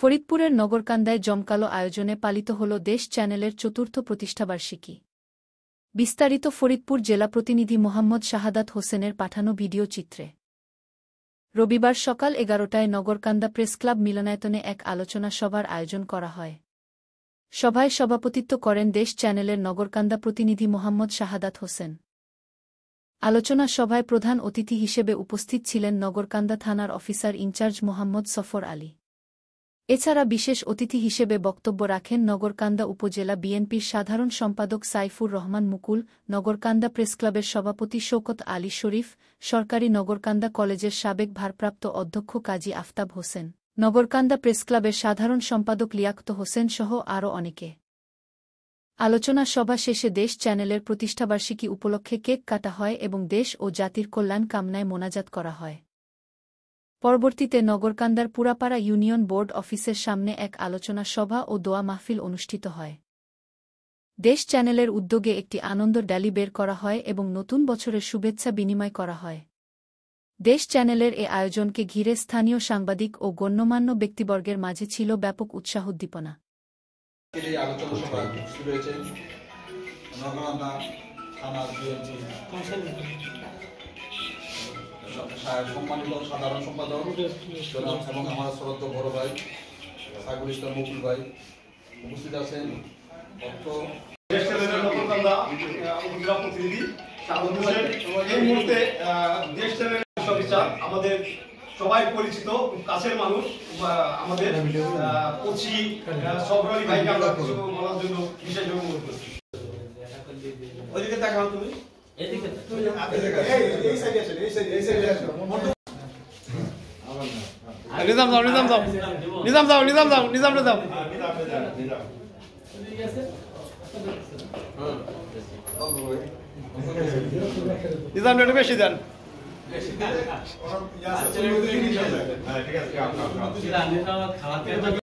ফরিদপুরের নগরকান্দায় জমকালো আয়োজনে পালিত হল দেশ চ্যানেলের চতুর্থ প্রতিষ্ঠাবার্ষিকী। বিস্তারিত ফরিদপুর জেলা প্রতিনিধি মোহাম্মদ শাহাদাত হোসেনের পাঠানো ভিডিও চিত্রে। রবিবার সকাল ১১টায় নগরকান্দা প্রেসক্লাব মিলনায়তনে এক আলোচনা সভার আয়োজন করা হয়। সভায় সভাপতিত্ব করেন দেশ চ্যানেলের নগরকান্দা প্রতিনিধি মোহাম্মদ শাহাদাত হোসেন। আলোচনা সভায় প্রধান অতিথি হিসেবে উপস্থিত ছিলেন নগরকান্দা থানার অফিসার ইনচার্জ মোহাম্মদ সফর আলী। এছাড়া বিশেষ অতিথি হিসেবে বক্তব্য রাখেন নগরকান্দা উপজেলা বিএনপির সাধারণ সম্পাদক সাইফুর রহমান মুকুল, নগরকান্দা প্রেসক্লাবের সভাপতি শওকত আলী শরীফ, সরকারি নগরকান্দা কলেজের সাবেক ভারপ্রাপ্ত অধ্যক্ষ কাজী আফতাব হোসেন, নগরকান্দা প্রেসক্লাবের সাধারণ সম্পাদক লিয়াকত হোসেন সহ আরও অনেকে। আলোচনা সভা শেষে দেশ চ্যানেলের প্রতিষ্ঠাবার্ষিকী উপলক্ষে কেক কাটা হয় এবং দেশ ও জাতির কল্যাণ কামনায় মোনাজাত করা হয়। পরবর্তীতে নগরকান্দার পুরাপাড়া ইউনিয়ন বোর্ড অফিসের সামনে এক আলোচনা সভা ও দোয়া মাহফিল অনুষ্ঠিত হয়। দেশ চ্যানেলের উদ্যোগে একটি আনন্দ ড্যালি বের করা হয় এবং নতুন বছরের শুভেচ্ছা বিনিময় করা হয়। দেশ চ্যানেলের এ আয়োজনকে ঘিরে স্থানীয় সাংবাদিক ও গণ্যমান্য ব্যক্তিবর্গের মাঝে ছিল ব্যাপক উৎসাহ-উদ্দীপনা। সম্মানিত সাধারণ সম্পাদক এবং আমার শ্রদ্ধেয় বড় ভাই সাইফুল ইসলাম মুকুল ভাই উপস্থিত আছেন। আমাদের সবাই পরিচিত কাছের মানুষ, আমাদের কোচি সবরী ভাইকে আমরা কিছু বলার জন্য বিশেষ অনুরোধ করছি। ওইদিকে দেখাও তুমি, এদিকে এই সাইডে আসেন, এই সাইডে আসেন। নিজাম যাও নিজাম যাও নিজাম যাও নিজাম যাও নিজাম যাও নিজাম একটু বেশি দেন। ঠিক আছে।